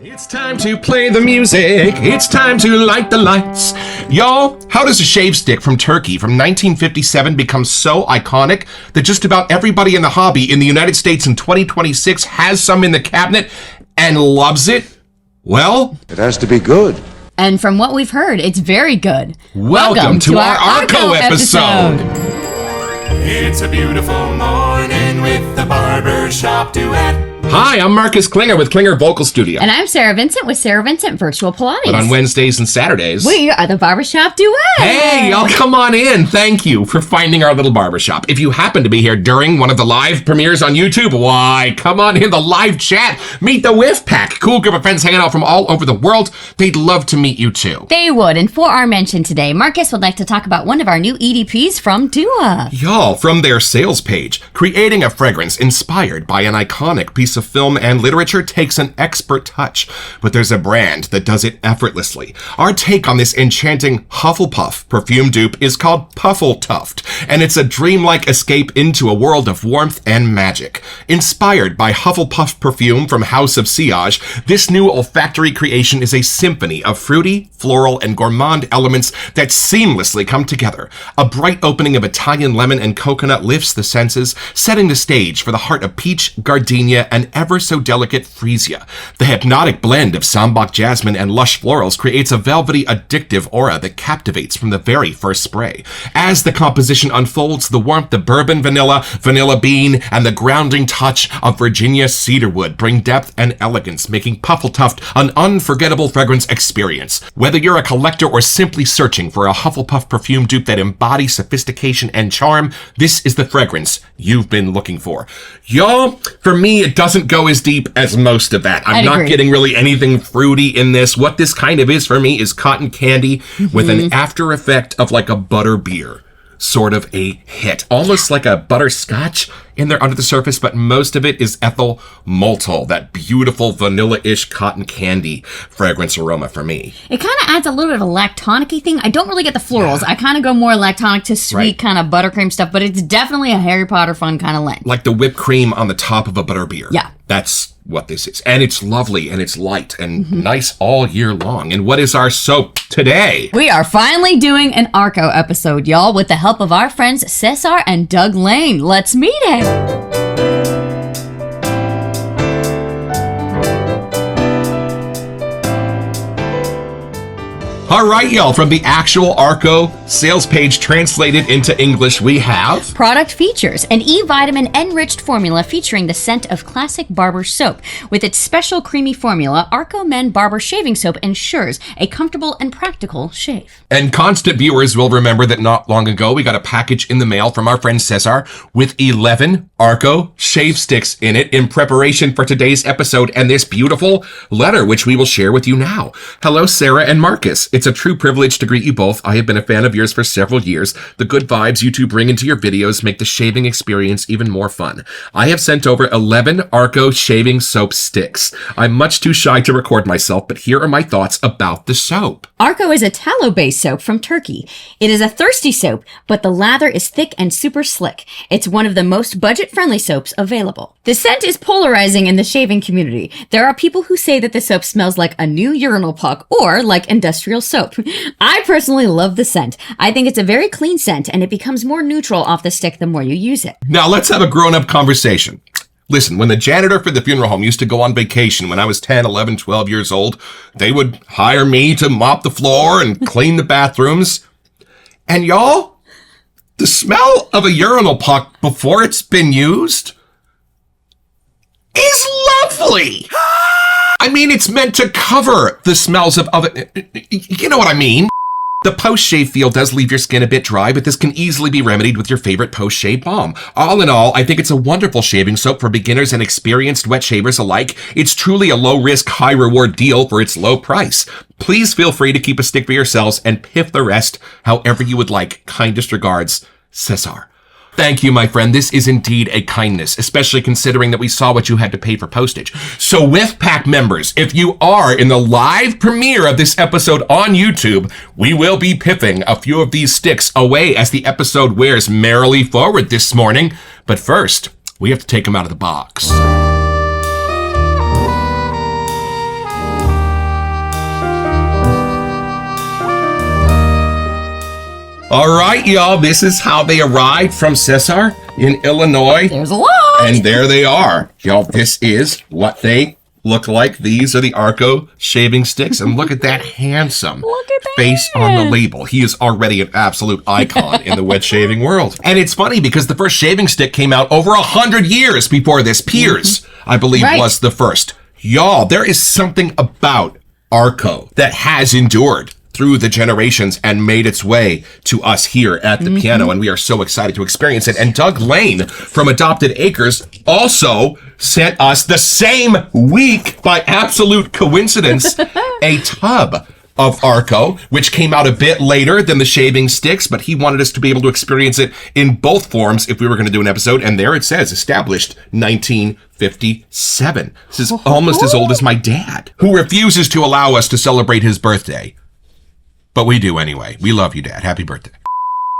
It's time to play the music. It's time to light the lights. Y'all, how does a shave stick from Turkey from 1957 become so iconic that just about everybody in the hobby in the United States in 2026 has some in the cabinet and loves it? Well, it has to be good. And from what we've heard, it's very good. Welcome to our Arko episode. It's a beautiful morning with the Barbershop Duet. Hi, I'm Marcus Klinger with Klinger Vocal Studio. And I'm Sarah Vincent with Sarah Vincent Virtual Pilates. But on Wednesdays and Saturdays, we are the Barbershop Duet. Hey, y'all come on in. Thank you for finding our little barbershop. If you happen to be here during one of the live premieres on YouTube, why, come on in the live chat. Meet the Whiff Pack. Cool group of friends hanging out from all over the world. They'd love to meet you too. They would. And for our mention today, Marcus would like to talk about one of our new EDPs from Dua. Y'all, from their sales page, creating a fragrance inspired by an iconic piece of film and literature takes an expert touch, but there's a brand that does it effortlessly. Our take on this enchanting Hufflepuff perfume dupe is called Puffletuft, and it's a dreamlike escape into a world of warmth and magic. Inspired by Hufflepuff perfume from House of Sillage, this new olfactory creation is a symphony of fruity, floral, and gourmand elements that seamlessly come together. A bright opening of Italian lemon and coconut lifts the senses, setting the stage for the heart of peach, gardenia, and ever so delicate freesia. The hypnotic blend of sambac jasmine and lush florals creates a velvety, addictive aura that captivates from the very first spray. As the composition unfolds, the warmth of bourbon vanilla, vanilla bean, and the grounding touch of Virginia cedarwood bring depth and elegance, making Puffletuft an unforgettable fragrance experience. Whether you're a collector or simply searching for a Hufflepuff perfume dupe that embodies sophistication and charm, this is the fragrance you've been looking for. Y'all, for me, it doesn't go as deep as most of that. I'm not getting really anything fruity in this. What this kind of is for me is cotton candy with an after effect of like a butter beer. Sort of a hit. Almost like a butterscotch in there under the surface, but most of it is ethyl maltol, that beautiful vanilla-ish cotton candy fragrance aroma for me. It kind of adds a little bit of a lactonic-y thing. I don't really get the florals. I kind of go more lactonic to sweet kind of buttercream stuff, but it's definitely a Harry Potter fun kind of blend. Like the whipped cream on the top of a butterbeer. Yeah. That's what this is. And it's lovely and it's light and nice all year long. And what is our soap today? We are finally doing an Arko episode, y'all, with the help of our friends Cesar and Doug Lane. Let's meet it. All right, y'all, from the actual Arko sales page translated into English, we have product features: an E-vitamin enriched formula featuring the scent of classic barber soap. With its special creamy formula, Arko Men Barber Shaving Soap ensures a comfortable and practical shave. And constant viewers will remember that not long ago, we got a package in the mail from our friend Cesar with 11 Arko shave sticks in it in preparation for today's episode and this beautiful letter, which we will share with you now. Hello, Sarah and Marcus. It's a true privilege to greet you both. I have been a fan of yours for several years. The good vibes you two bring into your videos make the shaving experience even more fun. I have sent over 11 Arko shaving soap sticks. I'm much too shy to record myself, but here are my thoughts about the soap. Arko is a tallow-based soap from Turkey. It is a thirsty soap, but the lather is thick and super slick. It's one of the most budget-friendly soaps available. The scent is polarizing in the shaving community. There are people who say that the soap smells like a new urinal puck or like industrial soap. I personally love the scent. I think it's a very clean scent, and it becomes more neutral off the stick the more you use it. Now let's have a grown-up conversation. Listen, when the janitor for the funeral home used to go on vacation when I was 10, 11, 12 years old, they would hire me to mop the floor and clean the bathrooms. And y'all, the smell of a urinal puck before it's been used is lovely. I mean, it's meant to cover the smells of it. You know what I mean? The post-shave feel does leave your skin a bit dry, but this can easily be remedied with your favorite post-shave balm. All in all, I think it's a wonderful shaving soap for beginners and experienced wet shavers alike. It's truly a low-risk, high-reward deal for its low price. Please feel free to keep a stick for yourselves and piff the rest however you would like. Kindest regards, Cesar. Thank you, my friend. This is indeed a kindness, especially considering that we saw what you had to pay for postage. So Whiff Pack members, if you are in the live premiere of this episode on YouTube, we will be piffing a few of these sticks away as the episode wears merrily forward this morning. But first, we have to take them out of the box. All right, y'all, this is how they arrived from Cesar in Illinois. There's a lot. And there they are. Y'all, this is what they look like. These are the Arko shaving sticks. And look at that handsome face on the label. He is already an absolute icon in the wet shaving world. And it's funny because the first shaving stick came out over 100 years before this. Piers, I believe, was the first. Y'all, there is something about Arko that has endured through the generations and made its way to us here at the piano, and we are so excited to experience it. And Doug Lane from Adopted Acres also sent us the same week, by absolute coincidence, a tub of Arko, which came out a bit later than the shaving sticks, but he wanted us to be able to experience it in both forms if we were going to do an episode. And there it says, established 1957. This is almost as old as my dad, who refuses to allow us to celebrate his birthday. But we do anyway. We love you, Dad. Happy birthday.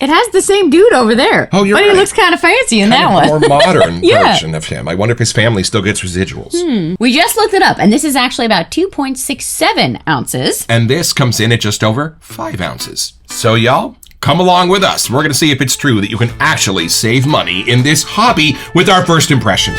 It has the same dude over there. Oh, you're right. But he looks kind of fancy in that one. More modern version of him. I wonder if his family still gets residuals. We just looked it up, and this is actually about 2.67 ounces. And this comes in at just over 5 ounces. So, y'all, come along with us. We're going to see if it's true that you can actually save money in this hobby with our first impressions.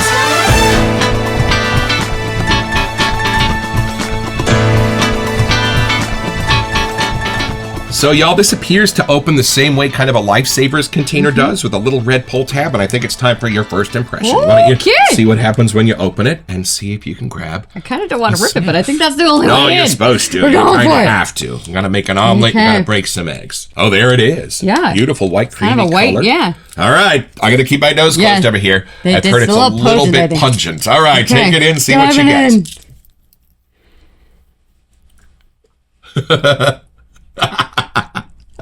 So, y'all, this appears to open the same way kind of a Lifesavers container does, with a little red pull tab, and I think it's time for your first impression. Why don't you see what happens when you open it and see if you can grab. I kind of don't want to rip it, but I think that's the only way. No, you're supposed to. We're You going kind for of it. have to. You gotta make an omelet, you gotta break some eggs. Oh, there it is. Yeah. Beautiful white creamy Kind of a white, color. yeah. All right, I gotta keep my nose closed over here. I've heard it's a little bit pungent. All right, take it in, see what you get.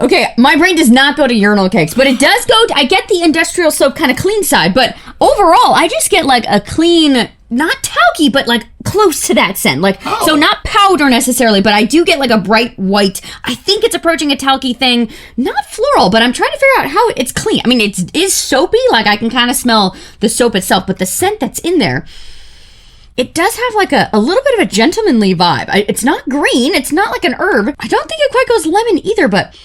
Okay, my brain does not go to urinal cakes, but it does go to, I get the industrial soap kind of clean side, but overall, I just get like a clean, not talky, but like close to that scent. Like, so not powder necessarily, but I do get like a bright white. I think it's approaching a talky thing, not floral, but I'm trying to figure out how it's clean. I mean, it is soapy, like I can kind of smell the soap itself, but the scent that's in there, it does have like a little bit of a gentlemanly vibe. It's not green, it's not like an herb. I don't think it quite goes lemon either, but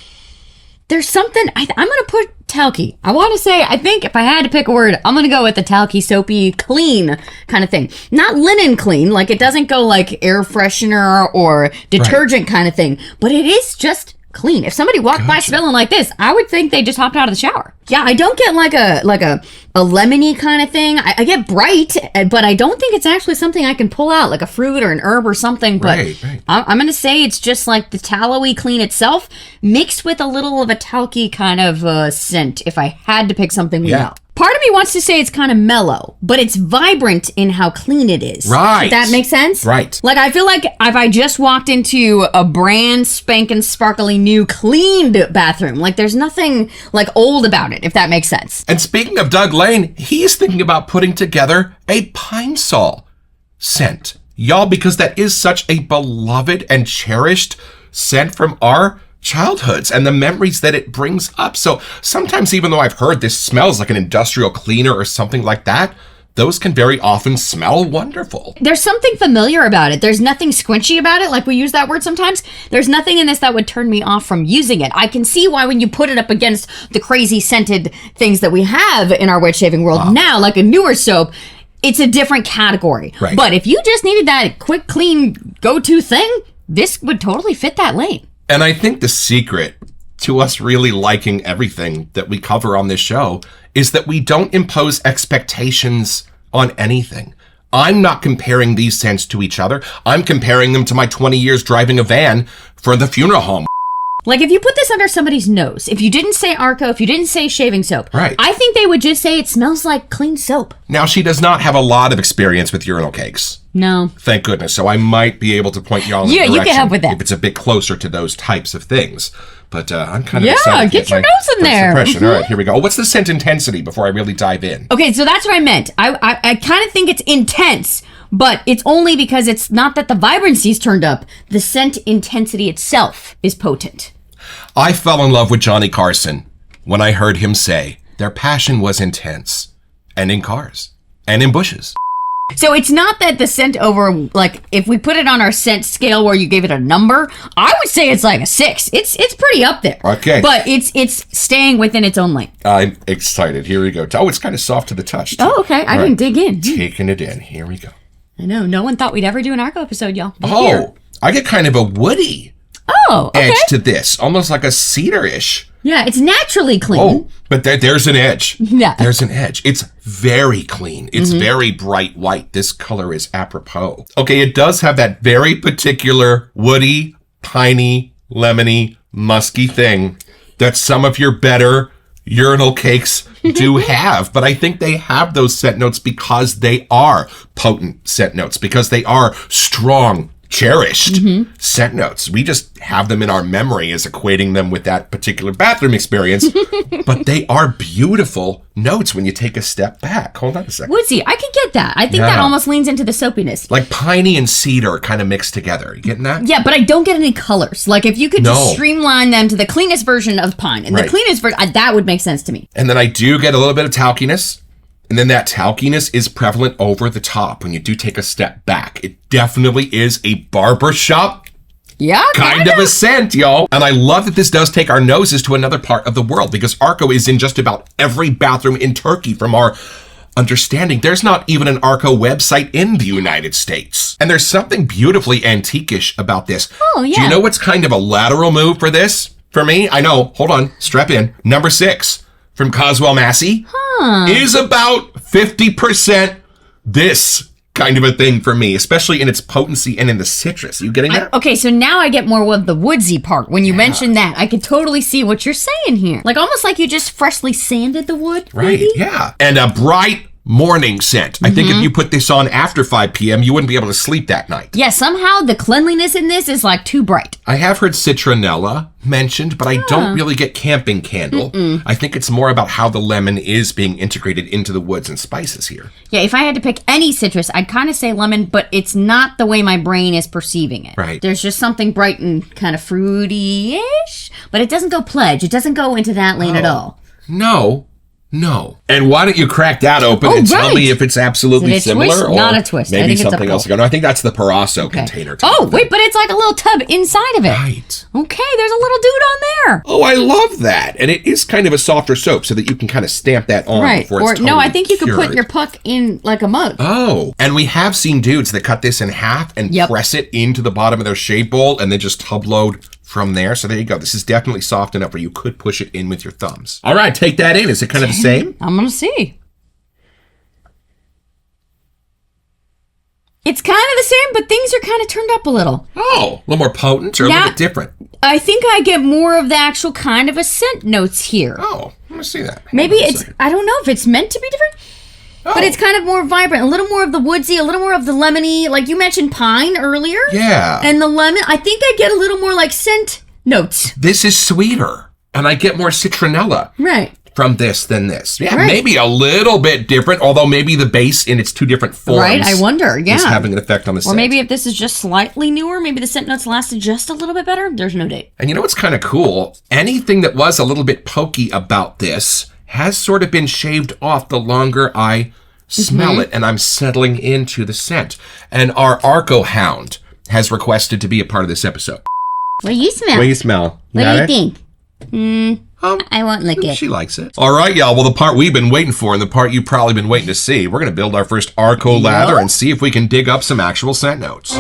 there's something, I'm going to put talky. I want to say, I think if I had to pick a word, I'm going to go with the talky, soapy, clean kind of thing. Not linen clean, like it doesn't go like air freshener or detergent kind of thing, but it is just clean. If somebody walked by smelling like this, I would think they just hopped out of the shower. Yeah, I don't get like a lemony kind of thing. I get bright, but I don't think it's actually something I can pull out, like a fruit or an herb or something. But I'm going to say it's just like the tallowy clean itself, mixed with a little of a talky kind of scent, if I had to pick something out. Part of me wants to say it's kind of mellow, but it's vibrant in how clean it is. Right. Does that make sense? Right. Like, I feel like if I just walked into a brand spanking sparkly new cleaned bathroom, like there's nothing like old about it, if that makes sense. And speaking of Doug Lane, he's thinking about putting together a pine sol scent. Y'all, because that is such a beloved and cherished scent from our childhoods and the memories that it brings up. So sometimes, even though I've heard this smells like an industrial cleaner or something like that, those can very often smell wonderful. There's something familiar about it. There's nothing squinchy about it, like we use that word sometimes. There's nothing in this that would turn me off from using it. I can see why when you put it up against the crazy scented things that we have in our wet shaving world now, like a newer soap, it's a different category. Right. But if you just needed that quick, clean, go-to thing, this would totally fit that lane. And I think the secret to us really liking everything that we cover on this show is that we don't impose expectations on anything. I'm not comparing these scents to each other. I'm comparing them to my 20 years driving a van for the funeral home. Like, if you put this under somebody's nose, if you didn't say Arko, if you didn't say shaving soap, I think they would just say it smells like clean soap. Now, she does not have a lot of experience with urinal cakes. No. Thank goodness. So I might be able to point y'all in the direction. You can help with that. If it's a bit closer to those types of things. But I'm kind of excited. Yeah, get your nose in there. All right, here we go. Oh, what's the scent intensity before I really dive in? Okay, so that's what I meant. I kind of think it's intense, but it's only because it's not that the vibrancy's turned up. The scent intensity itself is potent. I fell in love with Johnny Carson when I heard him say their passion was intense, and in cars, and in bushes. So it's not that the scent over, like, if we put it on our scent scale where you gave it a number, I would say it's like a 6. It's pretty up there. Okay. But it's staying within its own lane. I'm excited. Here we go. Oh, it's kind of soft to the touch, too. Oh, okay. I didn't dig in. Taking it in. Here we go. I know. No one thought we'd ever do an Arko episode, y'all. But Oh, here. I get kind of a woody Oh, okay. edge to this. Almost like a cedar-ish. Yeah, it's naturally clean. Oh, but there's an edge. Yeah. There's an edge. It's very clean. It's very bright white. This color is apropos. Okay, it does have that very particular woody, piney, lemony, musky thing that some of your better urinal cakes do have. But I think they have those scent notes because they are potent scent notes, because they are strong, cherished scent notes. We just have them in our memory as equating them with that particular bathroom experience, but they are beautiful notes when you take a step back. Hold on a second. Woodsy, I can get that. I think that almost leans into the soapiness. Like piney and cedar kind of mixed together. You getting that? Yeah, but I don't get any colors. Like, if you could just streamline them to the cleanest version of pine, and the cleanest version, that would make sense to me. And then I do get a little bit of talkiness. And then that talkiness is prevalent over the top when you do take a step back. It definitely is a barbershop kind of a scent, y'all. And I love that this does take our noses to another part of the world, because Arko is in just about every bathroom in Turkey from our understanding. There's not even an Arko website in the United States. And there's something beautifully antique-ish about this. Oh, yeah. Do you know what's kind of a lateral move for this? For me, I know. Hold on. Strap in. Number 6 from Coswell Massey is about 50% this kind of a thing for me, especially in its potency and in the citrus. You getting that? Okay, so now I get more of the woodsy part. When you mentioned that, I can totally see what you're saying here. Like, almost like you just freshly sanded the wood. Right, maybe? yeah. And a bright morning scent. I think if you put this on after 5 p.m., you wouldn't be able to sleep that night. Yeah, somehow the cleanliness in this is like too bright. I have heard citronella mentioned, but I don't really get camping candle. I think it's more about how the lemon is being integrated into the woods and spices here. Yeah, if I had to pick any citrus, I'd kind of say lemon, but it's not the way my brain is perceiving it. Right. There's just something bright and kind of fruity-ish, but it doesn't go pledge. It doesn't go into that lane at all. No. And why don't you crack that open and tell me if it's absolutely similar twist? Or not a twist. Maybe I think something it's else ago. No, I think that's the Parasso container. Oh, wait, but it's like a little tub inside of it. Right. Okay, there's a little dude on there. Oh, I love that. And it is kind of a softer soap so that you can kind of stamp that on before it's totally no, I think you could cured. put your puck in like a mug. Oh, and we have seen dudes that cut this in half and press it into the bottom of their shave bowl and then just tub load from there. So there you go. This is definitely soft enough where you could push it in with your thumbs. All right, take that in. Is it kind of the same? I'm going to see. It's kind of the same, but things are kind of turned up a little. Oh, a little more potent or a little bit different? I think I get more of the actual kind of a scent notes here. Oh, let me see that. Maybe it's, I don't know if it's meant to be different. But it's kind of more vibrant, a little more of the woodsy, a little more of the lemony. Like you mentioned pine earlier. Yeah. And the lemon, I think I get a little more like scent notes. This is sweeter. And I get more citronella. Right. From this than this. Yeah, maybe a little bit different, although maybe the base in its 2 different forms. Right, I wonder, is having an effect on the scent. Or maybe if this is just slightly newer, maybe the scent notes lasted just a little bit better. There's no date. And you know what's kind of cool? Anything that was a little bit pokey about this has sort of been shaved off the longer I smell it and I'm settling into the scent. And our Arko hound has requested to be a part of this episode. What do you smell? What do you smell? What do you think? I won't lick it. She likes it. All right, y'all. Well, the part we've been waiting for and the part you've probably been waiting to see, we're going to build our first Arko lather and see if we can dig up some actual scent notes.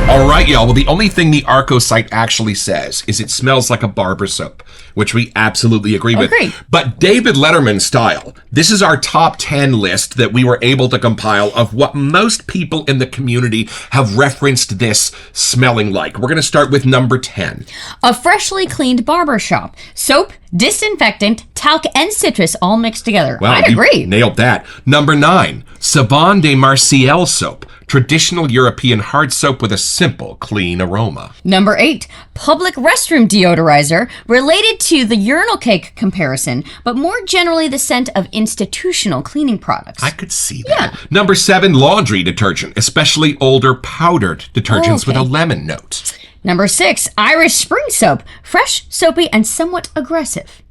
All right, y'all. Well, the only thing the Arko site actually says is it smells like a barber soap, which we absolutely agree with. But David Letterman style, this is our top 10 list that we were able to compile of what most people in the community have referenced this smelling like. We're going to start with number 10. A freshly cleaned barbershop. Soap, disinfectant, talc, and citrus all mixed together. Well, I'd agree. Nailed that. Number 9. Savon de Marciel soap. Traditional European hard soap with a simple, clean aroma. Number 8, public restroom deodorizer, related to the urinal cake comparison, but more generally the scent of institutional cleaning products. I could see that. Yeah. Number 7, laundry detergent, especially older powdered detergents with a lemon note. Number 6, Irish spring soap, fresh, soapy, and somewhat aggressive.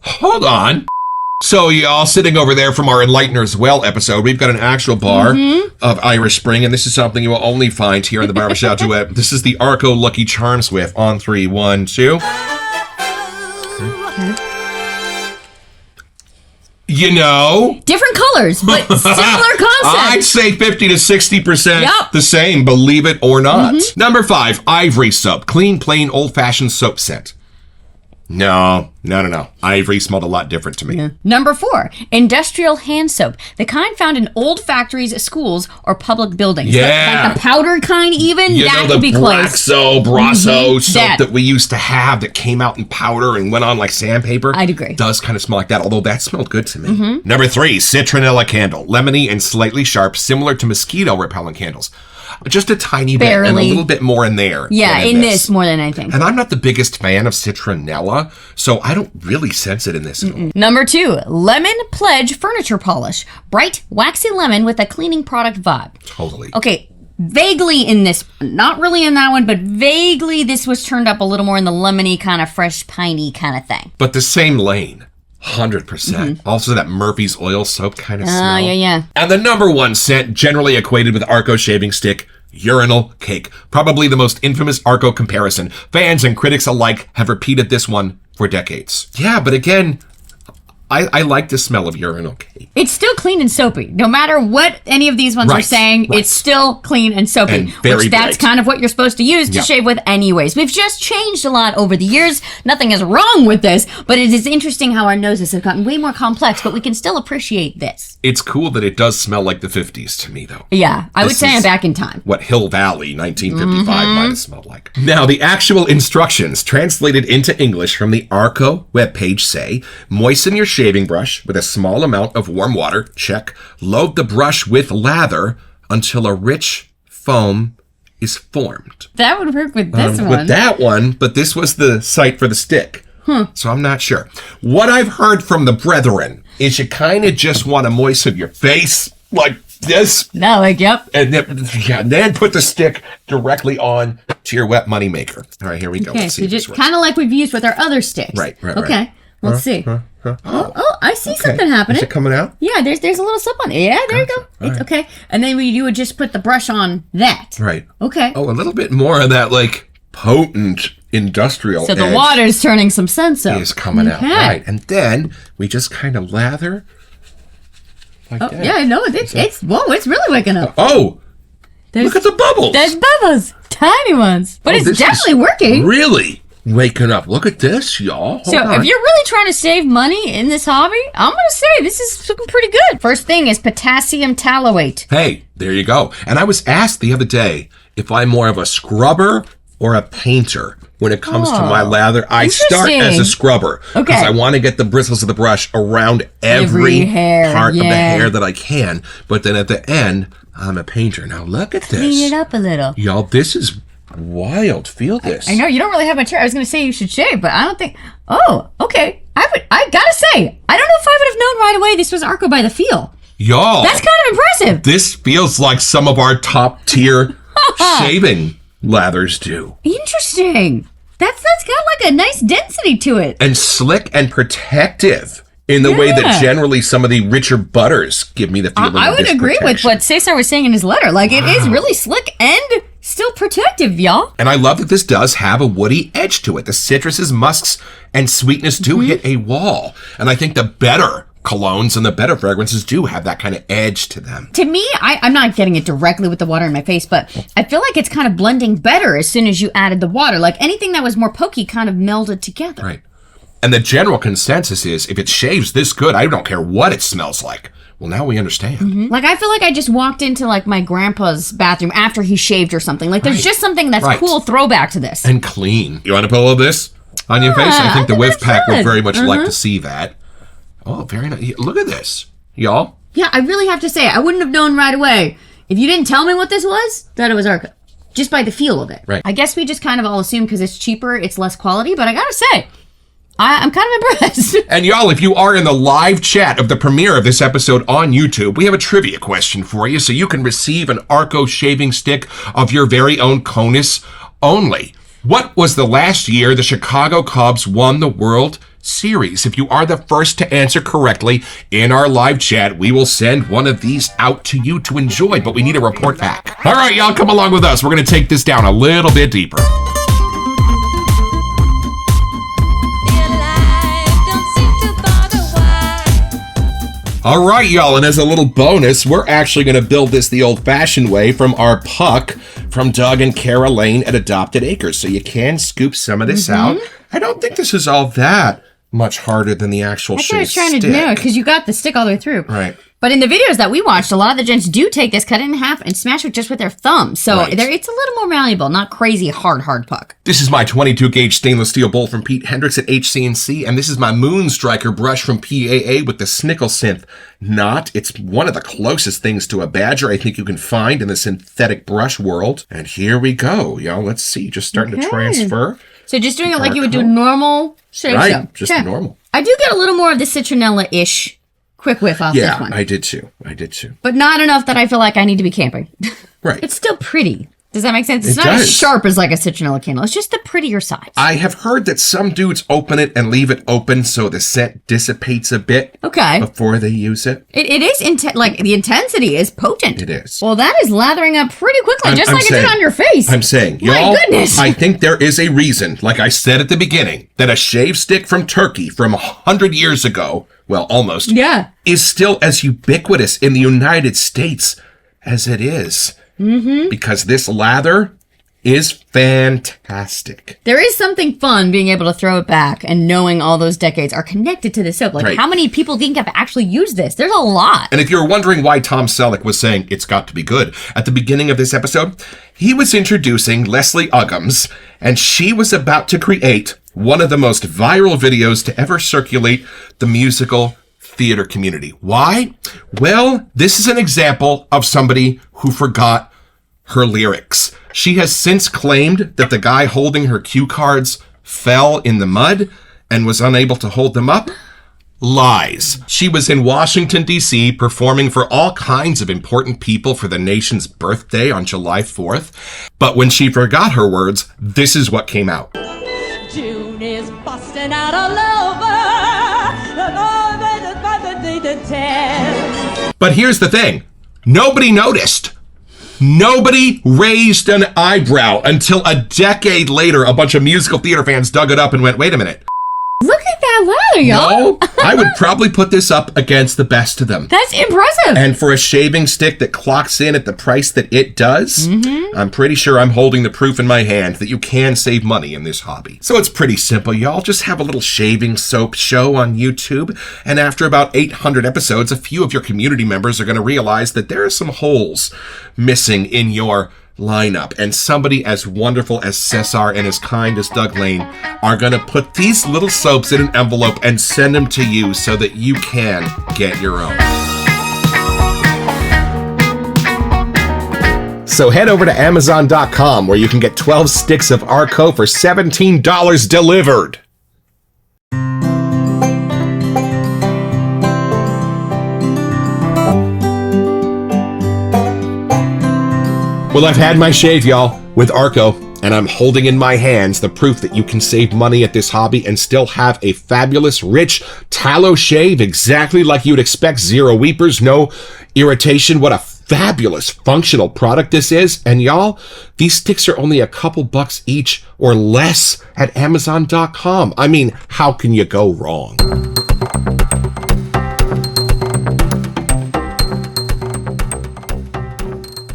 Hold on. So, y'all, sitting over there from our Enlightener's Well episode, we've got an actual bar of Irish Spring, and this is something you will only find here in the Barbershop Duet. This is the Arko Lucky Charms Whiff. On 3, 1, 2. Okay. You know, different colors, but similar concept. I'd say 50 to 60% the same, believe it or not. Number 5, Ivory Soap. Clean, plain, old-fashioned soap scent. No. Ivory smelled a lot different to me. Yeah. Number 4, industrial hand soap. The kind found in old factories, schools, or public buildings. Yeah. Like the powdered kind even? That could be close. Brasso soap that we used to have that came out in powder and went on like sandpaper. I'd agree. Does kind of smell like that, although that smelled good to me. Number 3, citronella candle. Lemony and slightly sharp, similar to mosquito repellent candles. Just a tiny bit and a little bit more in there. Yeah, in this more than anything. And I'm not the biggest fan of citronella, so I don't really sense it in this at all. Number 2, Lemon Pledge Furniture Polish. Bright, waxy lemon with a cleaning product vibe. Totally. Okay, vaguely in this, not really in that one, but vaguely this was turned up a little more in the lemony kind of fresh, piney kind of thing. But the same lane. 100%. Also that Murphy's oil soap kind of smell. Yeah. And the number 1 scent, generally equated with Arko shaving stick, urinal cake. Probably the most infamous Arko comparison. Fans and critics alike have repeated this one for decades. Yeah, but again, I like the smell of urinal cake. It's still clean and soapy. No matter what any of these ones are saying, it's still clean and soapy. And very that's bright. kind of what you're supposed to use to shave with anyways. We've just changed a lot over the years. Nothing is wrong with this, but it is interesting how our noses have gotten way more complex, but we can still appreciate this. It's cool that it does smell like the 50s to me, though. Yeah, I would say I'm back in time. What Hill Valley 1955 might have smelled like. Now, the actual instructions translated into English from the Arko webpage say, moisten your shaving brush with a small amount of warm water, check. Load the brush with lather until a rich foam is formed. That would work with this one. With that one, but this was the site for the stick. So I'm not sure. What I've heard from the brethren is you kind of just want to moisten your face like this. No, like, yep. And then put the stick directly on to your wet money maker. All right, here we go. Okay, Let's see so just kind of like we've used with our other sticks. Right. Okay, let's see. Oh, I see something happening. Is it coming out? Yeah, there's a little slip on it. Yeah, there you go. It's okay. And then you would just put the brush on that. Right. Okay. Oh, a little bit more of that, like, potent industrial So the water's turning some sense up. is coming out. Right. And then we just kind of lather like that. Yeah, no, it's really waking up. Oh, look at the bubbles. There's bubbles. Tiny ones. But it's definitely working. Really waking up. Look at this, y'all. So if you're really trying to save money in this hobby, I'm going to say this is looking pretty good. First thing is potassium tallowate. Hey, there you go. And I was asked the other day if I'm more of a scrubber or a painter when it comes to my lather. I start as a scrubber because I want to get the bristles of the brush around every part of the hair that I can. But then at the end, I'm a painter. Now look at this. Clean it up a little. Y'all, this is wild. Feel this. I know you don't really have much hair. I was going to say you should shave, but I don't think. Oh, okay. I gotta say, I don't know if I would have known right away this was Arko by the feel. Y'all, that's kind of impressive. This feels like some of our top tier shaving lathers do. Interesting. That's got like a nice density to it. And slick and protective in the way that generally some of the richer butters give me the feeling I would agree with what Cesar was saying in his letter. Like, it is really slick and still protective, y'all. And I love that this does have a woody edge to it. The citruses, musks, and sweetness do hit a wall. And I think the better colognes and the better fragrances do have that kind of edge to them. To me, I'm not getting it directly with the water in my face, but I feel like it's kind of blending better as soon as you added the water. Like anything that was more pokey kind of melded together. Right. And the general consensus is if it shaves this good, I don't care what it smells like. Well, now we understand. Like, I feel like I just walked into, like, my grandpa's bathroom after he shaved or something. Like, there's just something that's cool throwback to this. And clean. You want to put all of this on your face? I think the whiff pack would very much like to see that. Oh, very nice. Look at this, y'all. Yeah, I really have to say, I wouldn't have known right away. If you didn't tell me what this was, that it was Arko. Just by the feel of it. Right. I guess we just kind of all assume because it's cheaper, it's less quality, but I gotta say, I'm kind of impressed. And y'all, if you are in the live chat of the premiere of this episode on YouTube, we have a trivia question for you so you can receive an Arko shaving stick of your very own conus only. What was the last year the Chicago Cubs won the World series. If you are the first to answer correctly in our live chat, we will send one of these out to you to enjoy, but we need a report back. All right, y'all, come along with us. We're going to take this down a little bit deeper. All right, y'all, and as a little bonus, we're actually going to build this the old-fashioned way from our puck from Doug and Kara Lane at Adopted Acres. So you can scoop some of this out. I don't think this is all that much harder than the actual That's what I shaved was trying stick. to know, because you got the stick all the way through. Right. But in the videos that we watched, a lot of the gents do take this, cut it in half, and smash it just with their thumb. So Right. it's a little more malleable, not crazy hard puck. This is my 22-gauge stainless steel bowl from Pete Hendricks at HC&C, and this is my Moonstriker brush from PAA with the Snickle Synth knot. It's one of the closest things to a badger I think you can find in the synthetic brush world. And here we go, y'all. Let's see. Just starting to transfer. So just doing it like you would do normal shave Right, soap. just normal. I do get a little more of the citronella-ish quick whiff off this one. Yeah, I did too. But not enough that I feel like I need to be camping. Right. It's still pretty. Does that make sense? It's It not does. as sharp as like a citronella candle. It's just the prettier side. I have heard that some dudes open it and leave it open so the scent dissipates a bit Okay. before they use it. It is, like, the intensity is potent. It is. Well, that is lathering up pretty quickly, just I'm like it saying- did on your face. I'm saying, My y'all, goodness. I think there is a reason, like I said at the beginning, that a shave stick from Turkey from 100 years ago, well, almost, Yeah. is still as ubiquitous in the United States as it is. Mm-hmm. Because this lather is fantastic. There is something fun being able to throw it back and knowing all those decades are connected to the soap. Like, Right. how many people think have actually used this? There's a lot. And if you're wondering why Tom Selleck was saying it's got to be good at the beginning of this episode, he was introducing Leslie Uggams, and she was about to create one of the most viral videos to ever circulate the musical theater community. Why? Well, this is an example of somebody who forgot her lyrics. She has since claimed that the guy holding her cue cards fell in the mud and was unable to hold them up. Lies. She was in Washington, D.C., performing for all kinds of important people for the nation's birthday on July 4th. But when she forgot her words, this is what came out. June is busting out all over. The 10. But here's the thing. Nobody noticed. Nobody raised an eyebrow until a decade later, a bunch of musical theater fans dug it up and went, wait a minute. Look at that lather, y'all. No, I would probably put this up against the best of them. That's impressive. And for a shaving stick that clocks in at the price that it does, I'm pretty sure I'm holding the proof in my hand that you can save money in this hobby. So it's pretty simple, y'all. Just have a little shaving soap show on YouTube, and after about 800 episodes, a few of your community members are going to realize that there are some holes missing in your lineup, and somebody as wonderful as Cesar and as kind as Doug Lane are going to put these little soaps in an envelope and send them to you so that you can get your own. So head over to Amazon.com where you can get 12 sticks of Arko for $17 delivered. Well, I've had my shave, y'all, with Arko, and I'm holding in my hands the proof that you can save money at this hobby and still have a fabulous, rich tallow shave, exactly like you would expect. Zero weepers, no irritation. What a fabulous functional product this is. And y'all, these sticks are only a couple bucks each or less at Amazon.com. I mean, how can you go wrong?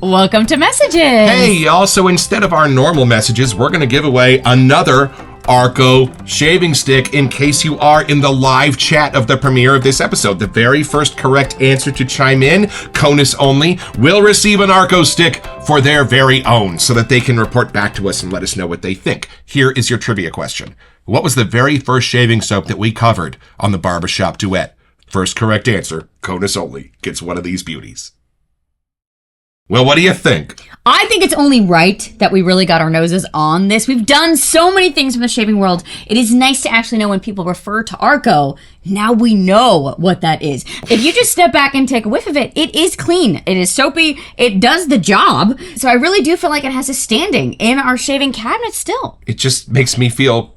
Welcome to Messages. Hey, y'all, so instead of our normal messages, we're going to give away another Arko shaving stick in case you are in the live chat of the premiere of this episode. The very first correct answer to chime in, CONUS only, will receive an Arko stick for their very own so that they can report back to us and let us know what they think. Here is your trivia question. What was the very first shaving soap that we covered on the Barbershop Duet? First correct answer, CONUS only, gets one of these beauties. Well, what do you think? I think it's only right that we really got our noses on this. We've done so many things from the shaving world. It is nice to actually know when people refer to Arko. Now we know what that is. If you just step back and take a whiff of it, it is clean. It is soapy. It does the job. So I really do feel like it has a standing in our shaving cabinet still. It just makes me feel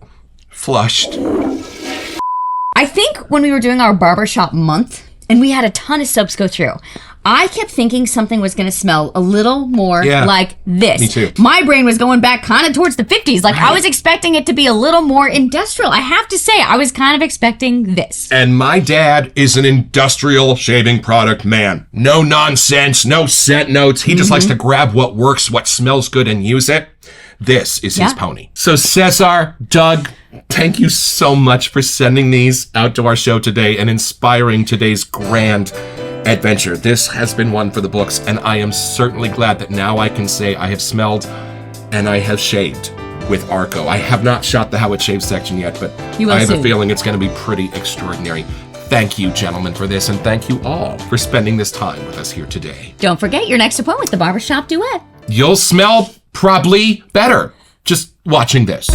flushed. I think when we were doing our barbershop month and we had a ton of soaps go through, I kept thinking something was going to smell a little more like this. Me too. My brain was going back kind of towards the 50s. Like, I was expecting it to be a little more industrial. I have to say, I was kind of expecting this. And my dad is an industrial shaving product man. No nonsense, no scent notes. He just likes to grab what works, what smells good, and use it. This is his pony. So Cesar, Doug, thank you so much for sending these out to our show today and inspiring today's grand adventure. This has been one for the books, and I am certainly glad that now I can say I have smelled and I have shaved with Arko. I have not shot the How It Shaves section yet, but I have a feeling it's going to be pretty extraordinary. Thank you, gentlemen, for this, and thank you all for spending this time with us here today. Don't forget your next appointment with the Barbershop Duet. You'll smell probably better just watching this.